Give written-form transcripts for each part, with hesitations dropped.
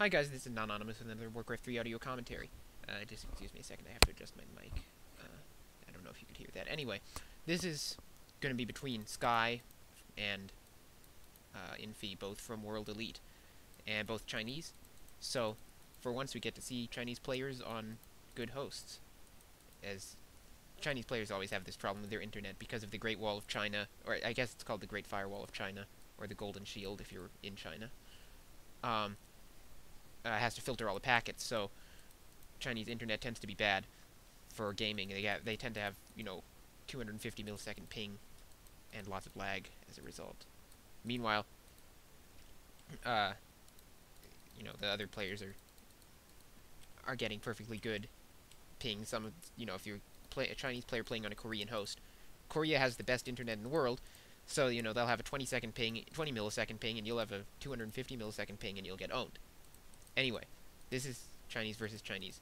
Hi guys, this is Anonymous with another Warcraft 3 audio commentary. Just excuse me a second, I have to adjust my mic. I don't know if you could hear that. Anyway, this is going to be between Sky and Infi, both from World Elite, and both Chinese. So, for once we get to see Chinese players on good hosts, as Chinese players always have this problem with their internet because of the Great Wall of China, or I guess it's called the Great Firewall of China, or the Golden Shield if you're in China. Has to filter all the packets, so Chinese internet tends to be bad for gaming. They tend to have 250 millisecond ping and lots of lag as a result. Meanwhile, the other players are getting perfectly good ping. If you're a Chinese player playing on a Korean host, Korea has the best internet in the world, so they'll have a 20 millisecond ping, and you'll have a 250 millisecond ping, and you'll get owned. Anyway, this is Chinese versus Chinese.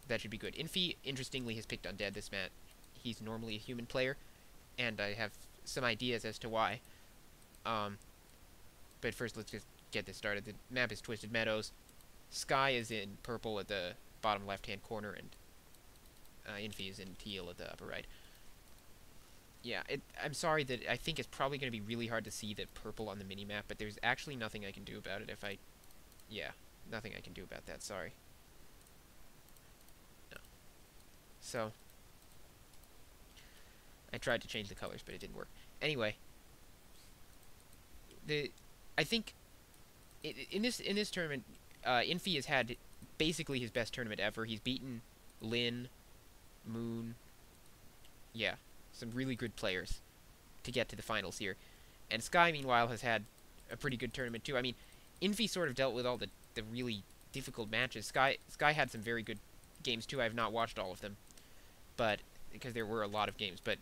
That should be good. Infi, interestingly, has picked Undead this match. He's normally a human player, and I have some ideas as to why. But first, let's just get this started. The map is Twisted Meadows. Sky is in purple at the bottom left-hand corner, and Infi is in teal at the upper right. Yeah, I'm sorry that I think it's probably going to be really hard to see the purple on the minimap, but there's actually nothing I can do about it if I... Yeah. Nothing I can do about that, sorry. No. So, I tried to change the colors, but it didn't work. Anyway, I think in this tournament, Infi has had basically his best tournament ever. He's beaten Lin, Moon, yeah, some really good players to get to the finals here. And Sky, meanwhile, has had a pretty good tournament too. I mean, Infi sort of dealt with all the really difficult matches. Sky had some very good games too. I have not watched all of them, but because there were a lot of games. But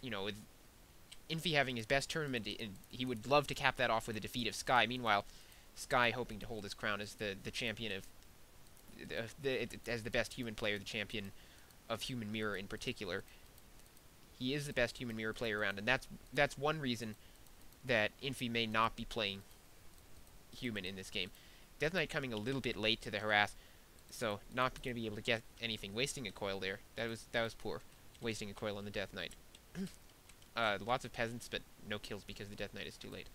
with Infi having his best tournament, he would love to cap that off with a defeat of Sky. Meanwhile, Sky hoping to hold his crown as the champion of as the best human player, the champion of Human Mirror in particular. He is the best Human Mirror player around, and that's one reason that Infi may not be playing human in this game. Death Knight coming a little bit late to the harass, so not going to be able to get anything. Wasting a coil there. That was poor. Wasting a coil on the Death Knight. Lots of peasants, but no kills because the Death Knight is too late.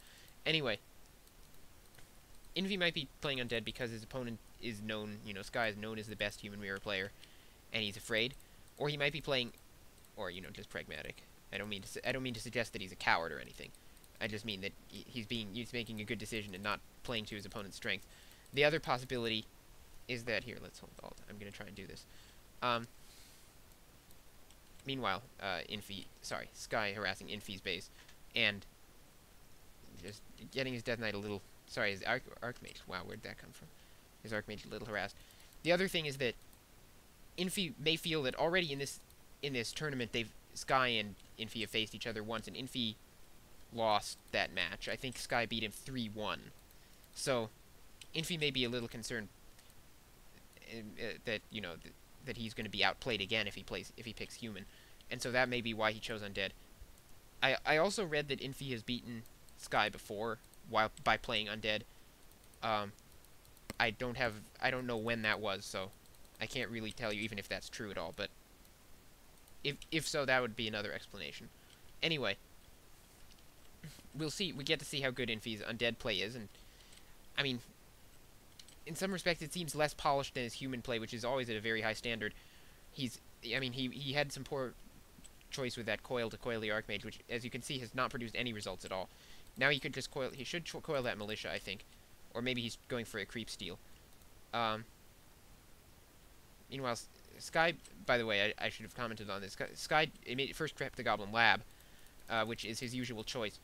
Anyway, Infi might be playing Undead because his opponent is known, Sky is known as the best Human Mirror player, and he's afraid. Or he might be playing, or just pragmatic. I don't mean to suggest that he's a coward or anything. I just mean that he's making a good decision and not playing to his opponent's strength. The other possibility is that here. Let's hold Alt. I'm gonna try and do this. Meanwhile, Sky harassing Infi's base and just getting his Death Knight a little. Sorry, his Archmage. Wow, where'd that come from? His Archmage a little harassed. The other thing is that Infi may feel that already in this tournament, Sky and Infi have faced each other once, and Infi lost that match. I think Sky beat him 3-1. So, Infi may be a little concerned that that he's going to be outplayed again if he picks human, and so that may be why he chose Undead. I also read that Infi has beaten Sky before by playing Undead. I don't know when that was, so I can't really tell you even if that's true at all. But if so, that would be another explanation. Anyway, we'll see. We get to see how good Infi's Undead play is, and I mean, in some respects, it seems less polished than his human play, which is always at a very high standard. He had some poor choice with that coil to coil the Archmage, which, as you can see, has not produced any results at all. Now he could just coil. He should coil that Militia, I think, or maybe he's going for a creep steal. Meanwhile, Sky. By the way, I should have commented on this. Sky first prepped the Goblin Lab, which is his usual choice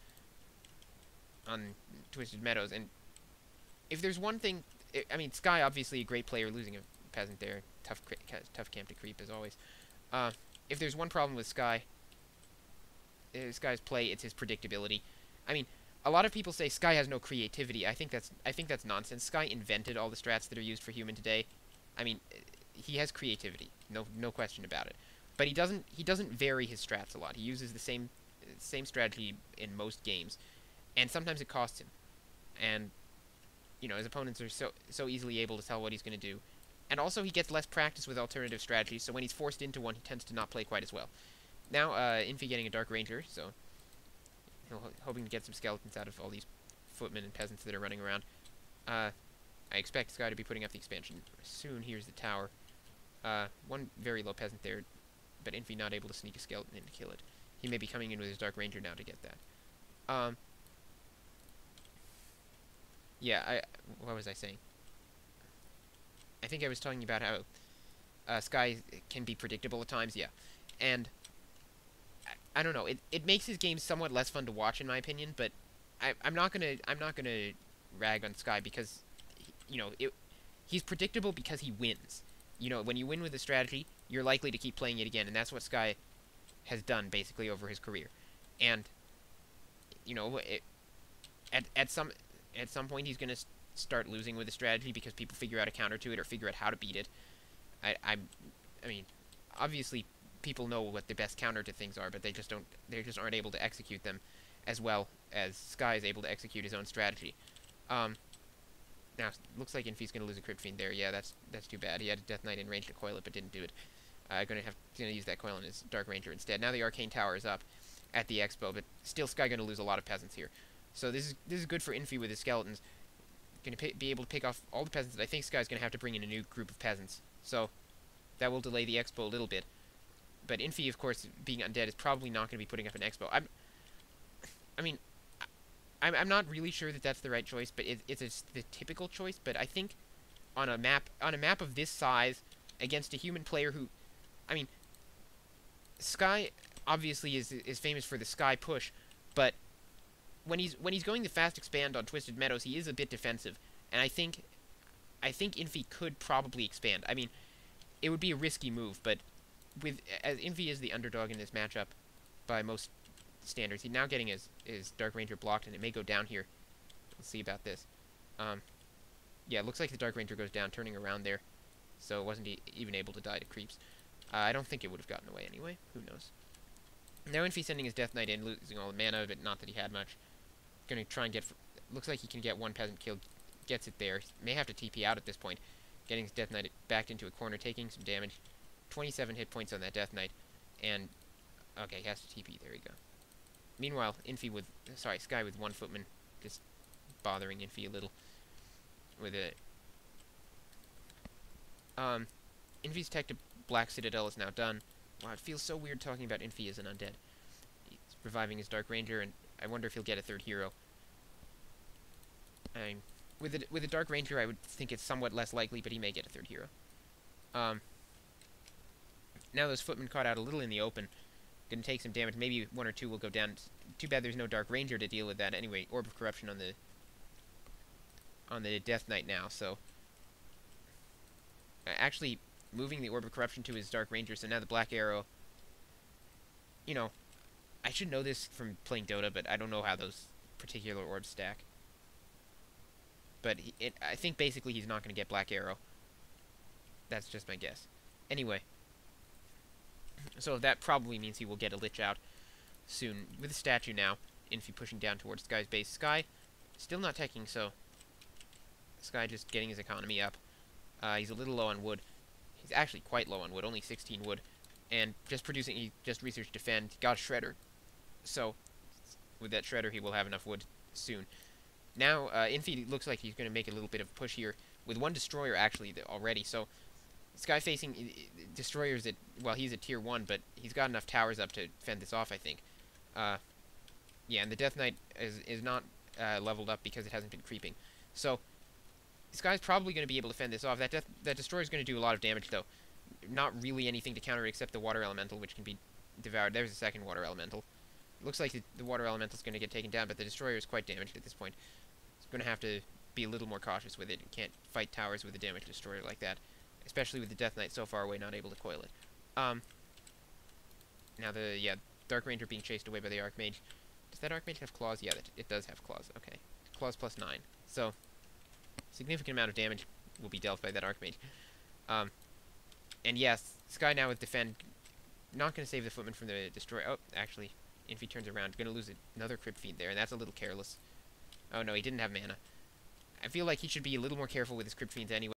on Twisted Meadows, and if there's one thing, I mean, Sky obviously a great player, losing a peasant there, tough camp to creep as always. If there's one problem with Sky's play, it's his predictability. I mean, a lot of people say Sky has no creativity. I think that's nonsense. Sky invented all the strats that are used for human today. I mean, he has creativity, no question about it. But he doesn't vary his strats a lot. He uses the same strategy in most games, and sometimes it costs him. And you know, his opponents are so easily able to tell what he's going to do. And also, he gets less practice with alternative strategies, so when he's forced into one, he tends to not play quite as well. Now, Infi getting a Dark Ranger, so hoping to get some skeletons out of all these footmen and peasants that are running around. I expect Sky to be putting up the expansion soon. Here's the tower. One very low peasant there, but Infi not able to sneak a skeleton in to kill it. He may be coming in with his Dark Ranger now to get that. Yeah, what was I saying? I think I was talking about how Sky can be predictable at times, yeah. And I don't know, it makes his game somewhat less fun to watch in my opinion, but I'm not gonna rag on Sky because you know, he's predictable because he wins. You know, when you win with a strategy, you're likely to keep playing it again, and that's what Sky has done basically over his career. And you know, at some point he's gonna start losing with a strategy because people figure out a counter to it or figure out how to beat it. I mean, obviously people know what the best counter to things are, but they just aren't able to execute them as well as Sky is able to execute his own strategy. Now looks like Infi's gonna lose a Crypt Fiend there. Yeah, that's too bad. He had a Death Knight in range to coil it, but didn't do it. Gonna use that coil on his Dark Ranger instead. Now the Arcane Tower is up at the Expo, but still Sky gonna lose a lot of peasants here. So this is good for Infi with his skeletons. Gonna be able to pick off all the peasants. I think Sky's gonna have to bring in a new group of peasants. So that will delay the Expo a little bit. But Infi, of course, being undead, is probably not gonna be putting up an Expo. I'm not really sure that that's the right choice, but it's the typical choice. But I think on a map of this size against a human player who, I mean, Sky obviously is famous for the Sky push, but when he's going the fast expand on Twisted Meadows, he is a bit defensive, and I think Infi could probably expand. I mean, it would be a risky move, but as Infi is the underdog in this matchup by most standards, he's now getting his Dark Ranger blocked, and it may go down here. Let's see about this. Yeah, it looks like the Dark Ranger goes down, turning around there, so it wasn't even able to die to creeps. I don't think it would have gotten away anyway. Who knows? Now Infi sending his Death Knight in, losing all the mana, but not that he had much. Gonna try and get. Looks like he can get one peasant killed. Gets it there. May have to TP out at this point. Getting his Death Knight backed into a corner, taking some damage. 27 hit points on that Death Knight, and okay, he has to TP. There we go. Meanwhile, Sky with one footman, just bothering Infi a little with it. Infi's tech to Black Citadel is now done. Wow, it feels so weird talking about Infi as an undead. He's reviving his Dark Ranger, and I wonder if he'll get a third hero. With a Dark Ranger, I would think it's somewhat less likely, but he may get a third hero. Now those footmen caught out a little in the open. Gonna take some damage. Maybe one or two will go down. Too bad there's no Dark Ranger to deal with that. Anyway, Orb of Corruption on the Death Knight now. So actually moving the Orb of Corruption to his Dark Ranger. So now the Black Arrow. You know, I should know this from playing Dota, but I don't know how those particular orbs stack. But I think basically he's not going to get Black Arrow. That's just my guess. Anyway. So that probably means he will get a Lich out soon. With a statue now, Infi pushing down towards Sky's base. Sky still not teching, so Sky just getting his economy up. He's a little low on wood. He's actually quite low on wood, only 16 wood. And he just researched defend, got a Shredder. So with that Shredder, he will have enough wood soon. Now, Infi looks like he's going to make a little bit of a push here with one Destroyer actually already. So Sky facing Destroyers at, well, he's at tier 1, but he's got enough towers up to fend this off, I think. Yeah, and the Death Knight is not leveled up because it hasn't been creeping. So Sky's probably going to be able to fend this off. That Destroyer is going to do a lot of damage, though. Not really anything to counter except the Water Elemental, which can be devoured. There's a second Water Elemental. Looks like the Water Elemental is going to get taken down, but the Destroyer is quite damaged at this point. It's going to have to be a little more cautious with it. You can't fight towers with a damaged Destroyer like that, especially with the Death Knight so far away, not able to coil it. Now Dark Ranger being chased away by the Archmage. Does that Archmage have claws? Yeah, it does have claws. Okay, claws plus 9. So significant amount of damage will be dealt by that Archmage. And yes, Sky now with defend, not going to save the footman from the Destroyer. Oh, actually, Infi turns around, going to lose another Crypt Fiend there, and that's a little careless. Oh no, he didn't have mana. I feel like he should be a little more careful with his Crypt Fiends anyway.